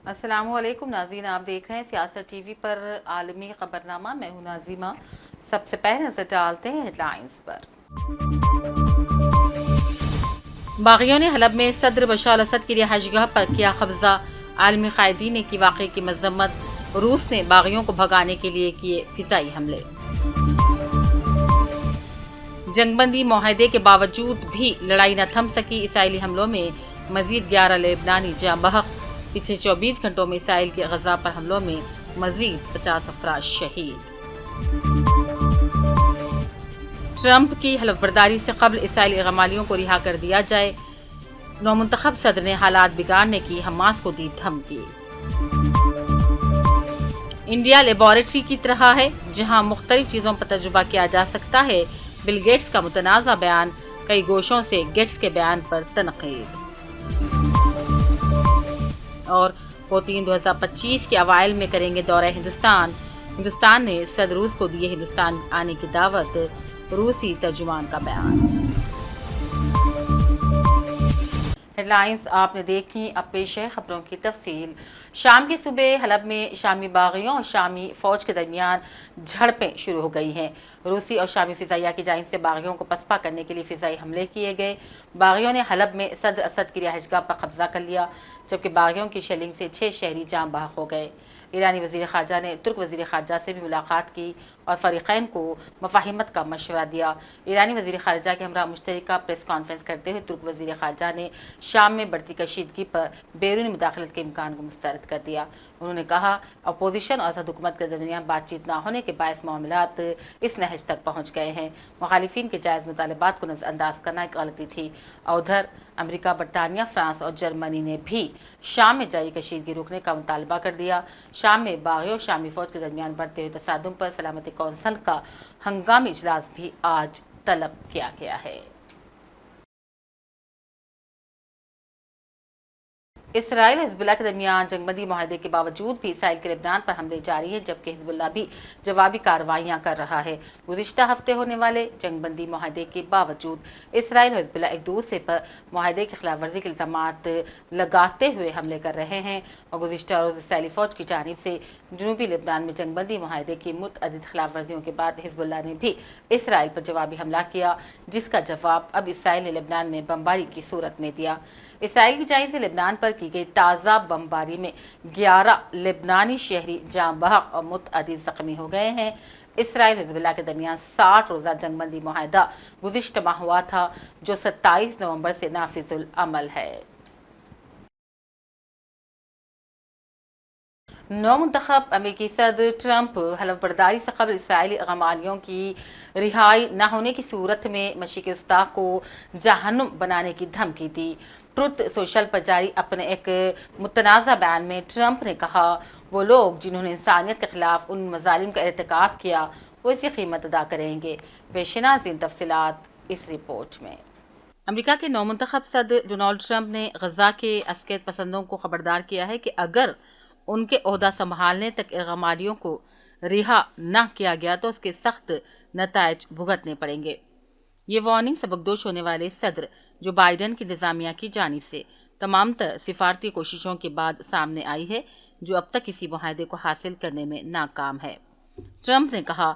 السلام علیکم ناظرین، آپ دیکھ رہے ہیں سیاست ٹی وی پر عالمی خبرنامہ۔ میں ہوں ناظمہ۔ سب سے پہلے نظر ڈالتے ہیں ہیڈ لائنز پر۔ باغیوں نے حلب میں صدر بشار الاسد کی رہائش گاہ پر کیا قبضہ، عالمی قائدین نے کی واقعے کی مذمت۔ روس نے باغیوں کو بھگانے کے لیے کیے فضائی حملے۔ جنگ بندی معاہدے کے باوجود بھی لڑائی نہ تھم سکی، اسرائیلی حملوں میں مزید 11 لبنانی جاں بحق۔ پچھلے 24 گھنٹوں میں اسرائیل کے غزہ پر حملوں میں مزید 50 افراد شہید۔ ٹرمپ کی حلف برداری سے قبل اسرائیلی غمالیوں کو رہا کر دیا جائے، نومنتخب صدر نے حالات بگاڑنے کی حماس کو دی دھمکی۔ انڈیا لیبارٹری کی طرح ہے جہاں مختلف چیزوں پر تجربہ کیا جا سکتا ہے، بل گیٹس کا متنازع بیان، کئی گوشوں سے گیٹس کے بیان پر تنقید۔ اور پوتین 2025 کے اوائل میں کریں گے دورہ ہندوستان، ہندوستان نے صدر روس کو دی ہندوستان آنے کی دعوت، روسی ترجمان کا بیان۔ ہیڈ لائنز آپ نے دیکھی، اب پیش ہے خبروں کی تفصیل۔ شام کے صبح حلب میں شامی باغیوں اور شامی فوج کے درمیان جھڑپیں شروع ہو گئی ہیں۔ روسی اور شامی فضائیہ کی جانب سے باغیوں کو پسپا کرنے کے لیے فضائی حملے کیے گئے۔ باغیوں نے حلب میں صدر اسد کی رہائش گاہ پر قبضہ کر لیا، جبکہ باغیوں کی شیلنگ سے 6 شہری جاں بحق ہو گئے۔ ایرانی وزیر خارجہ نے ترک وزیر خارجہ سے بھی ملاقات کی اور فریقین کو مفاہمت کا مشورہ دیا۔ ایرانی وزیر خارجہ کے ہمراہ مشترکہ پریس کانفرنس کرتے ہوئے ترک وزیر خارجہ نے شام میں بڑھتی کشیدگی پر بیرونی مداخلت کے امکان کو مسترد کر دیا۔ انہوں نے کہا، اپوزیشن اور اسد حکومت کے درمیان بات چیت نہ ہونے کے باعث معاملات اس نہج تک پہنچ گئے ہیں۔ مخالفین کے جائز مطالبات کو نظر انداز کرنا ایک غلطی تھی۔ اور ادھر امریکہ، برطانیہ، فرانس اور جرمنی نے بھی شام میں جاری کشیدگی روکنے کا مطالبہ کر دیا۔ شام میں باغیوں اور شامی فوج کے درمیان بڑھتے ہوئے تصادم پر سلامتی کونسل کا ہنگامی اجلاس بھی آج طلب کیا گیا ہے۔ اسرائیل اور حزب اللہ کے درمیان جنگ بندی معاہدے کے باوجود بھی اسرائیل کے لبنان پر حملے جاری ہیں، جبکہ حزب اللہ بھی جوابی کارروائیاں کر رہا ہے۔ گزشتہ ہفتے ہونے والے جنگ بندی معاہدے کے باوجود اسرائیل اور حزب اللہ ایک دوسرے پر معاہدے کی خلاف ورزی کے الزامات لگاتے ہوئے حملے کر رہے ہیں، اور گزشتہ روز اسرائیلی فوج کی جانب سے جنوبی لبنان میں جنگ بندی معاہدے کی متعدد خلاف ورزیوں کے بعد حزب اللہ نے بھی اسرائیل پر جوابی حملہ کیا، جس کا جواب اب اسرائیل نے لبنان میں بمباری کی صورت میں دیا۔ اسرائیل کی جانب سے لبنان پر کی گئی تازہ بمباری میں 11 لبنانی شہری جاں بحق اور متعدد زخمی ہو گئے ہیں۔ اسرائیل اور حزب اللہ کے درمیان 60 روزہ جنگ بندی معاہدہ گزشتہ ماہ ہوا تھا، جو 27 نومبر سے نافذ العمل ہے۔ نومنتخب امریکی صدر ٹرمپ حلف برداری سے قبل اسرائیلی غمالیوں کی رہائی نہ ہونے کی صورت میں مشرق وسطیٰ کو جہنم بنانے کی دھمکی دی۔ ٹروتھ سوشل پر جاری اپنے ایک متنازع بیان میں ٹرمپ نے کہا، وہ لوگ جنہوں نے انسانیت کے خلاف ان مظالم کا ارتکاب کیا، وہ اس کی قیمت ادا کریں گے۔ پیش ناظرین تفصیلات اس رپورٹ میں۔ امریکہ کے نومنتخب صدر ڈونلڈ ٹرمپ نے غزہ کے عسکریت پسندوں کو خبردار کیا ہے کہ اگر ان کے عہدہ سنبھالنے تک غمالیوں کو رہا نہ کیا گیا تو اس کے سخت نتائج بھگتنے پڑیں گے۔ یہ وارننگ سبکدوش ہونے والے صدر جو بائیڈن کی انتظامیہ کی جانب سے تمام تر سفارتی کوششوں کے بعد سامنے آئی ہے، جو اب تک کسی معاہدے کو حاصل کرنے میں ناکام ہے۔ ٹرمپ نے کہا،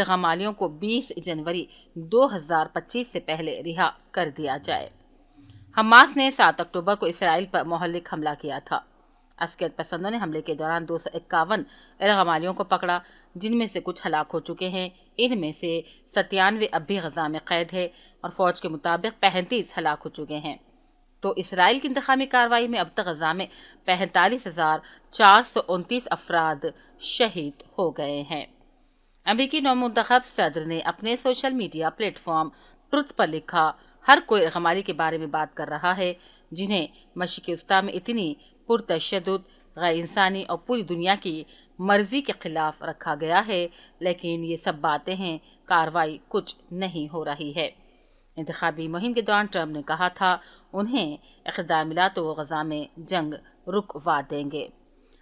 غمالیوں کو 20 جنوری 2025 سے پہلے رہا کر دیا جائے۔ حماس نے 7 اکتوبر کو اسرائیل پر مہلک حملہ کیا تھا۔ عسکریت پسندوں نے حملے کے دوران 251 غمالیوں کو پکڑا، جن میں سے کچھ ہلاک ہو چکے ہیں۔ ان میں سے 97 اب بھی غزہ میں قید ہے اور فوج کے مطابق 35 ہلاک ہو چکے ہیں۔ تو اسرائیل کی انتقامی کارروائی میں اب تک غزہ میں 45,429 افراد شہید ہو گئے ہیں۔ امریکی نومنتخب صدر نے اپنے social media platform Truth پر لکھا، ہر کوئی غمالی کے بارے میں بات کر رہا ہے، جنہیں مشرق وسطیٰ میں اتنی پرتشدد، غیر انسانی اور پوری دنیا کی مرضی کے خلاف رکھا گیا ہے، لیکن یہ سب باتیں ہیں، کارروائی کچھ نہیں ہو رہی ہے۔ انتخابی مہم کے دوران ٹرمپ نے کہا تھا، انہیں اقتدار ملا تو وہ غزہ میں جنگ رکوا دیں گے۔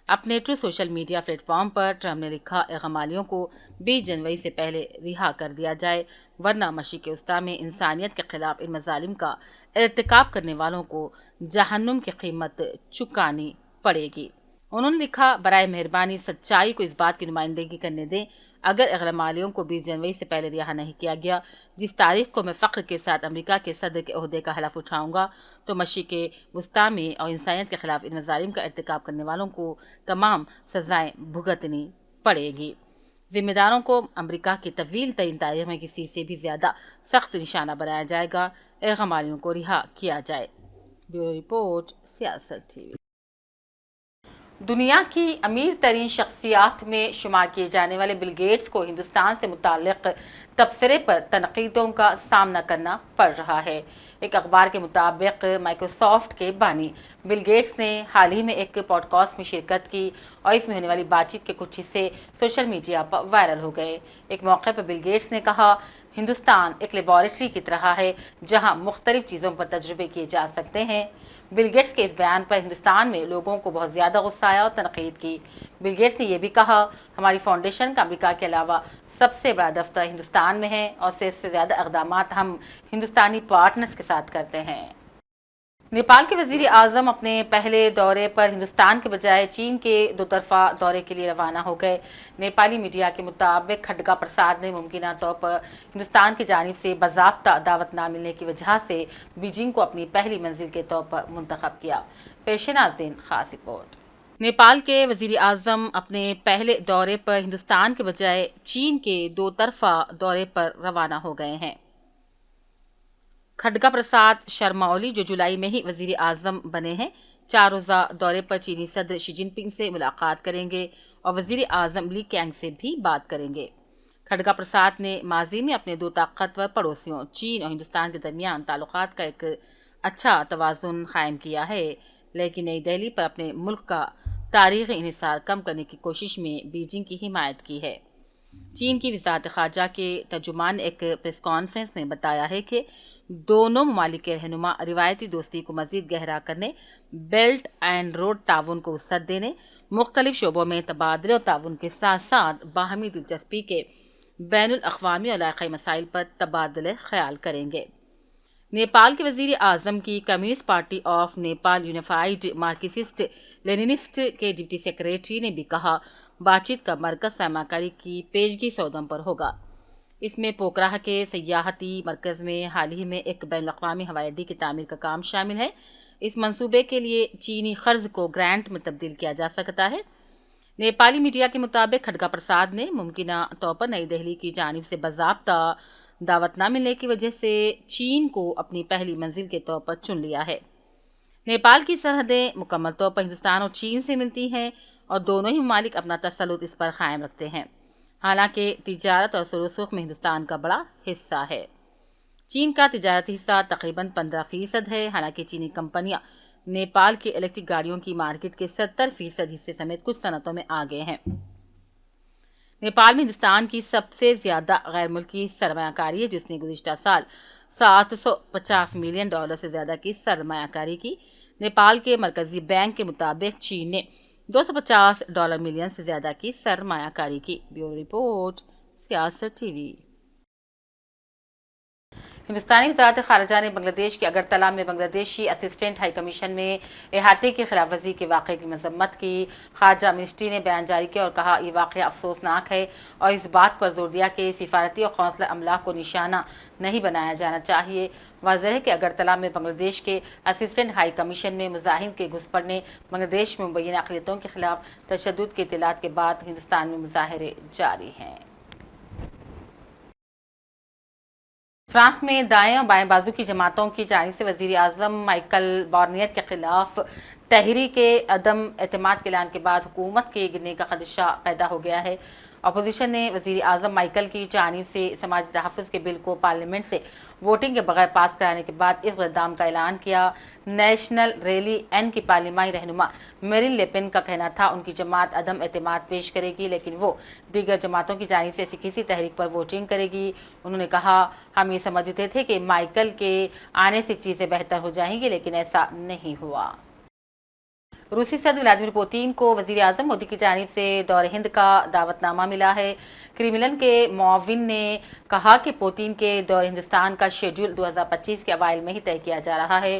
اپنے truth social media platform پر ٹرمپ نے لکھا، غمالیوں کو 20 جنوری سے پہلے رہا کر دیا جائے، ورنہ مشرق وسطیٰ میں انسانیت کے خلاف ان مظالم کا ارتکاب کرنے والوں کو جہنم کی قیمت چکانی پڑے گی۔ انہوں نے لکھا، برائے مہربانی سچائی کو اس بات کی نمائندگی کرنے دیں، اگر اغلب مالیوں کو 20 جنوری سے پہلے رہا نہیں کیا گیا، جس تاریخ کو میں فخر کے ساتھ امریکہ کے صدر کے عہدے کا حلف اٹھاؤں گا، تو مشرق وسطیٰ میں اور انسانیت کے خلاف ان مظالم کا ارتکاب کرنے والوں کو تمام سزائیں بھگتنی پڑے گی۔ ذمہ داروں کو امریکہ کی طویل ترین تاریخ میں کسی سے بھی زیادہ سخت نشانہ بنایا جائے گا، اغلب مالیوں کو رہا کیا جائے۔ بیورو رپورٹ، سیاست ٹی وی۔ دنیا کی امیر ترین شخصیات میں شمار کیے جانے والے بل گیٹس کو ہندوستان سے متعلق تبصرے پر تنقیدوں کا سامنا کرنا پڑ رہا ہے۔ ایک اخبار کے مطابق مائیکروسافٹ کے بانی بل گیٹس نے حال ہی میں ایک پوڈ کاسٹ میں شرکت کی اور اس میں ہونے والی بات چیت کے کچھ حصے سوشل میڈیا پر وائرل ہو گئے۔ ایک موقع پر بل گیٹس نے کہا، ہندوستان ایک لیبارٹری کی طرح ہے جہاں مختلف چیزوں پر تجربے کیے جا سکتے ہیں۔ بل گیٹس کے اس بیان پر ہندوستان میں لوگوں کو بہت زیادہ غصہ آیا اور تنقید کی۔ بل گیٹس نے یہ بھی کہا، ہماری فاؤنڈیشن کا امریکہ کے علاوہ سب سے بڑا دفتر ہندوستان میں ہے اور سب سے زیادہ اقدامات ہم ہندوستانی پارٹنرز کے ساتھ کرتے ہیں۔ نیپال کے وزیر اعظم اپنے پہلے دورے پر ہندوستان کے بجائے چین کے دو طرفہ دورے کے لیے روانہ ہو گئے۔ نیپالی میڈیا کے مطابق کھڈگا پرساد نے ممکنہ طور پر ہندوستان کی جانب سے باضابطہ دعوت نہ ملنے کی وجہ سے بیجنگ کو اپنی پہلی منزل کے طور پر منتخب کیا۔ پیش ناظرین، خاص رپورٹ۔ نیپال کے وزیر اعظم اپنے پہلے دورے پر ہندوستان کے بجائے چین کے دو طرفہ دورے پر روانہ ہو گئے ہیں۔ کھڈگا پرساد شرما اولی، جو جولائی میں ہی وزیر اعظم بنے ہیں، 4 روزہ دورے پر چینی صدر شی جن پنگ سے ملاقات کریں گے اور وزیر اعظم لی کینگ سے بھی بات کریں گے۔ کھڈگا پرساد نے ماضی میں اپنے دو طاقتور پڑوسیوں چین اور ہندوستان کے درمیان تعلقات کا ایک اچھا توازن قائم کیا ہے، لیکن نئی دہلی پر اپنے ملک کا تاریخی انحصار کم کرنے کی کوشش میں بیجنگ کی حمایت کی ہے۔ چین کی وزارت خارجہ کے ترجمان نے ایک پریس کانفرنس میں بتایا ہے کہ دونوں ممالک کے رہنما روایتی دوستی کو مزید گہرا کرنے، بیلٹ اینڈ روڈ تعاون کو وسعت دینے، مختلف شعبوں میں تبادلے اور تعاون کے ساتھ ساتھ باہمی دلچسپی کے بین الاقوامی اور علاقائی مسائل پر تبادلہ خیال کریں گے۔ نیپال کے وزیر اعظم کی communist party of Nepal unified Marxist Leninist کے ڈپٹی سیکریٹری نے بھی کہا، بات چیت کا مرکز سرمایہ کاری کی پیشگی سودوں پر ہوگا۔ اس میں پوکھرا کے سیاحتی مرکز میں حال ہی میں ایک بین الاقوامی ہوائی اڈے کی تعمیر کا کام شامل ہے۔ اس منصوبے کے لیے چینی قرض کو گرانٹ میں تبدیل کیا جا سکتا ہے۔ نیپالی میڈیا کے مطابق کھڈگا پرساد نے ممکنہ طور پر نئی دہلی کی جانب سے باضابطہ دعوت نہ ملنے کی وجہ سے چین کو اپنی پہلی منزل کے طور پر چن لیا ہے۔ نیپال کی سرحدیں مکمل طور پر ہندوستان اور چین سے ملتی ہیں اور دونوں ہی ممالک اپنا تسلط اس پر قائم رکھتے ہیں، حالانکہ تجارت اور سر و سرخ میں ہندوستان کا بڑا حصہ ہے۔ چین کا تجارتی حصہ تقریباً 15% ہے، حالانکہ چینی کمپنیاں نیپال کی الیکٹرک گاڑیوں کی مارکیٹ کے 70% حصے سمیت کچھ صنعتوں میں آگے ہیں۔ نیپال میں ہندوستان کی سب سے زیادہ غیر ملکی سرمایہ کاری ہے، جس نے گزشتہ سال $750 ملین سے زیادہ کی سرمایہ کاری کی۔ نیپال کے مرکزی بینک کے مطابق چین نے $250 ملین سے زیادہ کی سرمایہ کاری کی۔ بیورو رپورٹ، سیاست ٹی وی۔ ہندوستانی وزارت خارجہ نے بنگلہ دیش کے اگرتلہ میں بنگلہ دیشی اسسٹنٹ ہائی کمیشن میں احاطے کی خلاف ورزی کے واقعے کی مذمت کی۔ خارجہ منسٹری نے بیان جاری کیا اور کہا، یہ واقعہ افسوسناک ہے اور اس بات پر زور دیا کہ سفارتی اور قونصلر املاک کو نشانہ نہیں بنایا جانا چاہیے۔ واضح ہے کہ اگرتلہ میں بنگلہ دیش کے اسسٹنٹ ہائی کمیشن میں مظاہرین کے گھس پڑنے، بنگلہ دیش میں مبینہ اقلیتوں کے خلاف تشدد کے اطلاعات کے بعد ہندوستان میں مظاہرے جاری ہیں۔ فرانس میں دائیں اور بائیں بازو کی جماعتوں کی جانب سے وزیر اعظم مائیکل بارنیٹ کے خلاف تحریک عدم اعتماد کے اعلان کے بعد حکومت کے گرنے کا خدشہ پیدا ہو گیا ہے۔ اپوزیشن نے وزیر اعظم مائیکل کی جانب سے سماجی تحفظ کے بل کو پارلیمنٹ سے ووٹنگ کے بغیر پاس کرانے کے بعد اس اقدام کا اعلان کیا۔ نیشنل ریلی این کی پارلیمانی رہنما میرین لیپن کا کہنا تھا ان کی جماعت عدم اعتماد پیش کرے گی، لیکن وہ دیگر جماعتوں کی جانب سے ایسی کسی تحریک پر ووٹنگ کرے گی۔ انہوں نے کہا، ہم یہ سمجھتے تھے کہ مائیکل کے آنے سے چیزیں بہتر ہو جائیں گی، لیکن ایسا نہیں ہوا۔ روسی صدر ولادیمیر پوتین کو وزیر اعظم مودی کی جانب سے دورہ ہند کا دعوت نامہ ملا ہے۔ کریملن کے معاون نے کہا کہ پوتین کے دورہ ہندوستان کا شیڈول 2025 کے اوائل میں ہی طے کیا جا رہا ہے۔